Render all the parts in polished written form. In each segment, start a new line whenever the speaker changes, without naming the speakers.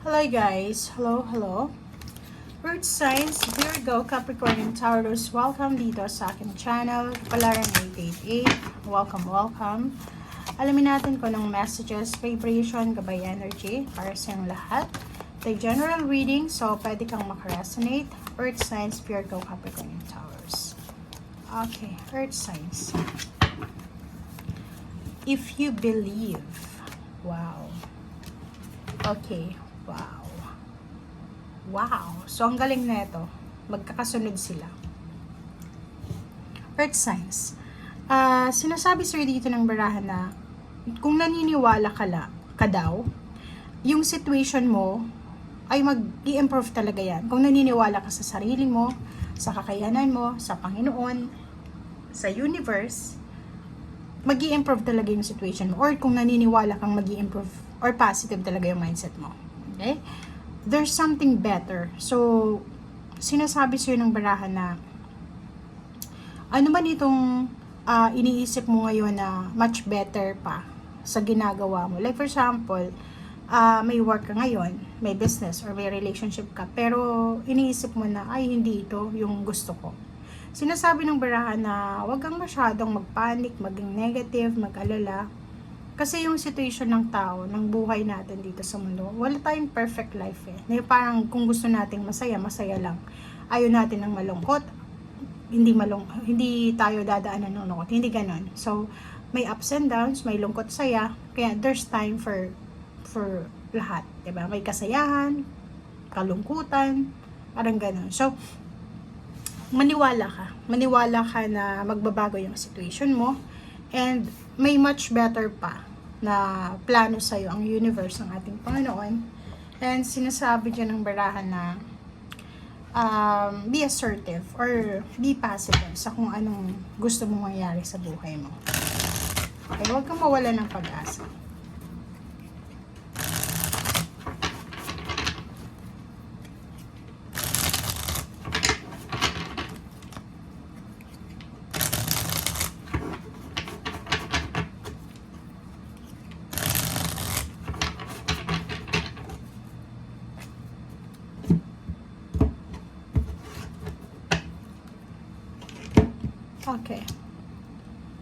Hello guys, hello. Earth signs, Virgo, Capricorn, and Taurus, welcome dito sa aking channel, Palaran 888. Welcome. Alamin natin kung anong messages, vibration, gabay energy para sa inyong lahat. The general reading, so pwede kang makaresonate. Earth signs, Virgo, Capricorn, and Taurus. Okay, Earth signs. If you believe, wow. Okay, wow. So, ang galing na ito. Magkakasunod sila. Earth signs. Sinasabi sir dito ng barahan na kung naniniwala ka daw, yung situation mo ay mag-i-improve talaga yan. Kung naniniwala ka sa sarili mo, sa kakayanan mo, sa Panginoon, sa universe, mag-i-improve talaga yung situation mo. Or kung naniniwala kang mag-i-improve or positive talaga yung mindset mo. Okay? There's something better. So, sinasabi sa'yo ng barahan na ano ba nitong iniisip mo ngayon na much better pa sa ginagawa mo. Like for example, may work ka ngayon, may business or may relationship ka, pero iniisip mo na, ay hindi ito yung gusto ko. Sinasabi ng barahan na huwag kang masyadong magpanic, maging negative, mag-alala. Kasi yung situation ng tao, ng buhay natin dito sa mundo, wala tayong perfect life eh. Parang kung gusto nating masaya, masaya lang. Ayaw natin ng malungkot, hindi tayo dadaanan ng lungkot, hindi ganon. So, may ups and downs, may lungkot, saya, kaya there's time for lahat, diba? May kasayahan, kalungkutan, parang ganon. So, maniwala ka na magbabago yung situation mo, and may much better pa na plano sa'yo ang universe ng ating Panginoon. And sinasabi dyan ng barahan na be assertive or be positive sa kung anong gusto mong mangyari sa buhay mo. Okay, huwag kang mawala ng pag-asa. Okay.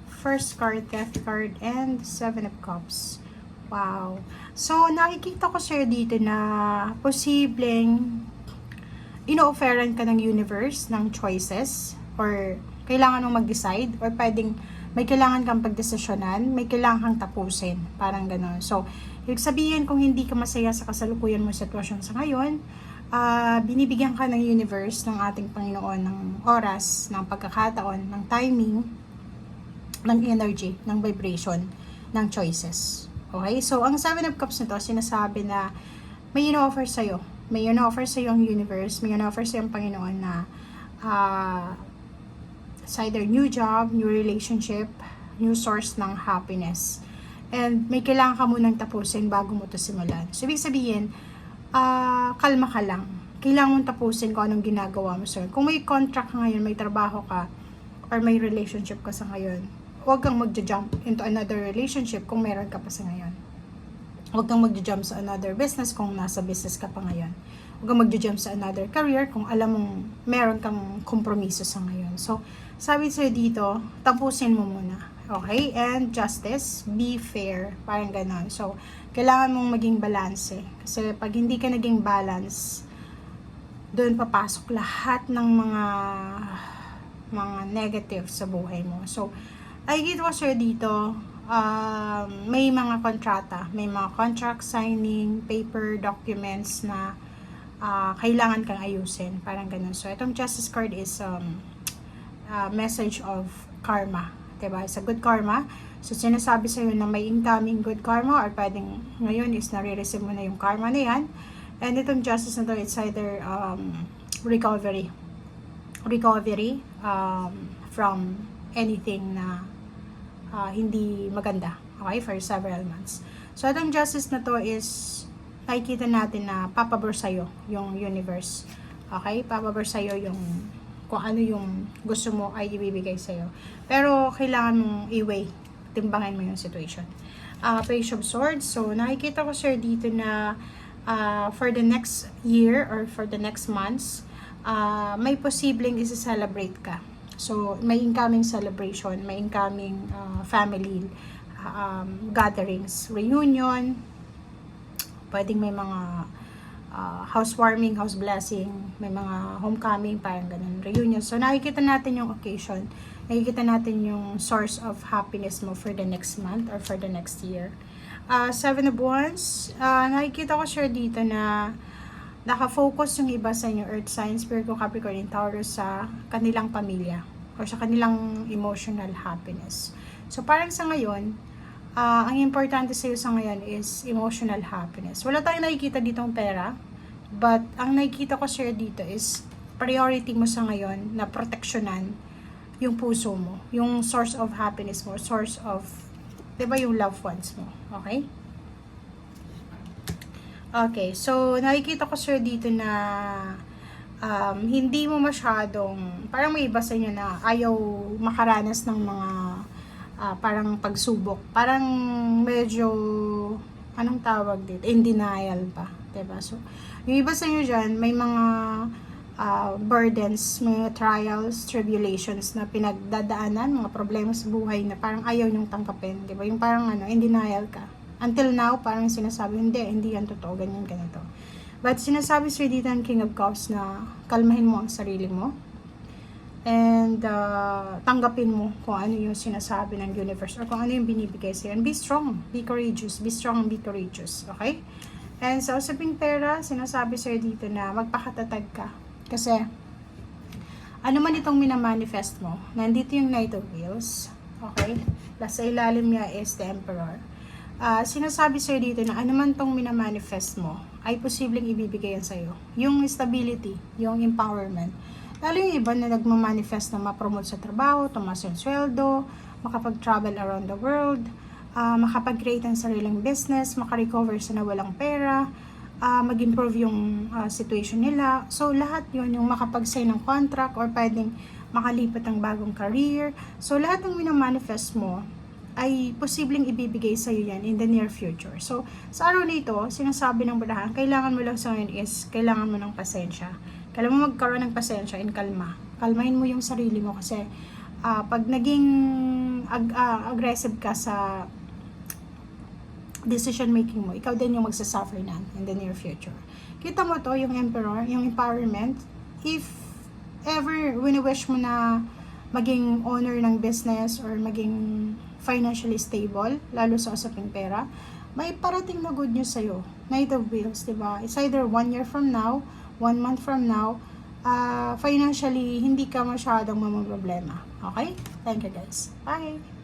First card, Death card, and Seven of Cups. Wow. So, nakikita ko sa'yo dito na posibleng ino-offeran ka ng universe ng choices or kailangan mong mag-decide or pwedeng may kailangan kang pagdesisyonan, may kailangan kang tapusin. Parang gano'n. So, ibig sabihin kung hindi ka masaya sa kasalukuyan mo sitwasyon sa ngayon, binibigyan ka ng universe ng ating Panginoon ng oras, ng pagkakataon, ng timing, ng energy, ng vibration, ng choices. Okay? So, ang Seven of Cups nito, sinasabi na may in-offer sa'yo. May in-offer sa'yo ang universe, may in-offer sa'yo ang Panginoon na it's either new job, new relationship, new source ng happiness. And may kailangan ka munang tapusin bago mo ito simulan. So, ibig sabihin, kalma ka lang. Kailangan mong tapusin kung anong ginagawa mo, sir. Kung may contract ka ngayon, may trabaho ka, or may relationship ka sa ngayon, huwag kang mag-jump into another relationship kung meron ka pa sa ngayon. Huwag kang mag-jump sa another business kung nasa business ka pa ngayon. Huwag kang mag-jump sa another career kung alam mong meron kang kompromiso sa ngayon. So, sabi sa'yo dito, tapusin mo muna. Okay? And justice, be fair. Parang ganon. So, kailangan mong maging balance eh. Kasi pag hindi ka naging balance, doon papasok lahat ng mga negative sa buhay mo. So, ay dito ko sir dito, may mga kontrata, may mga contract signing, paper, documents na kailangan kang ayusin. Parang ganun. So, itong justice card is message of karma. Diba? It's a good karma. So, sinasabi sa'yo na may incoming good karma or pwedeng ngayon is nare-receive mo na yung karma na yan. And itong justice na to, it's either recovery from anything na hindi maganda. Okay? For several months. So, itong justice na to is nakikita natin na papabor sa'yo yung universe. Okay? Papabor sa'yo yung kung ano yung gusto mo ay ibibigay sa'yo. Pero, kailangan mong i-weigh. Timbangin mo yung situation. Page of Swords. So, nakikita ko sir dito na for the next year or for the next months, may posibleng isi-celebrate ka. So, may incoming celebration, may incoming family gatherings, reunion, pwedeng may mga housewarming, house blessing, may mga homecoming, parang ganun, reunion. So, nakikita natin yung occasion, nakikita natin yung source of happiness mo for the next month or for the next year. Seven of Wands, nakikita ko sure dito na nakafocus yung iba sa inyo, Earth signs, Virgo, Capricorn, and Taurus sa kanilang pamilya or sa kanilang emotional happiness. So, parang sa ngayon, ang importante sa iyo sa ngayon is emotional happiness. Wala tayong nakikita ditong pera, but ang nakikita ko sure dito is priority mo sa ngayon na proteksyonan yung puso mo, yung source of happiness mo, source of, diba, yung loved ones mo. Okay? Okay, so nakikita ko sure dito na hindi mo masyadong, parang may iba sa inyo na ayaw makaranas ng mga parang pagsubok. Parang medyo, anong tawag dito? In denial pa. Diba? So, yung iba sa inyo dyan, may mga burdens, mga trials, tribulations na pinagdadaanan, mga problema sa buhay na parang ayaw nyong tangkapin. Diba? Yung parang in denial ka. Until now, parang sinasabi, hindi yan totoo, ganyan, ganito. But sinasabi sir dito ng King of Cups na kalmahin mo ang sarili mo. And tanggapin mo kung ano yung sinasabi ng universe or kung ano yung binibigay sa'yo. And be strong, be courageous, be strong and be courageous. Okay? And sa usaping pera, sinasabi sa'yo dito na magpakatatag ka. Kasi, ano man itong minamanifest mo, nandito yung Knight of Wheels. Okay? Sa ilalim niya is the Emperor. Sinasabi sa'yo dito na ano man itong minamanifest mo, ay posibleng ibibigay yan sa'yo. Yung stability, yung empowerment. Lalo yung iba na nagmamanifest na ma-promote sa trabaho, tumaas yung sweldo, makapag-travel around the world, makapag-create ng sariling business, makarecover sa nawalang pera, mag-improve yung situation nila. So, lahat yun, yung makapag-sign ng contract or pwedeng makalipat ng bagong career. So, lahat ng minamanifest mo ay posibleng ibibigay sa iyo yan in the near future. So, sa araw nito, sinasabi ng barahan, kailangan mo lang sa ngayon is, kailangan mo ng pasensya. Kailangan mo magkaroon ng pasensya and kalma. Kalmahin mo yung sarili mo kasi pag naging aggressive ka sa decision making mo, ikaw din yung magsasuffer na in the near future. Kita mo to, yung Emperor, yung empowerment. If ever wini-wish mo na maging owner ng business or maging financially stable, lalo sa usaping pera, may parating na good news sa'yo. Knight of Wheels, diba? It's either 1 year from now, 1 month from now, financially, hindi ka masyadong mamroblema. Okay? Thank you guys. Bye!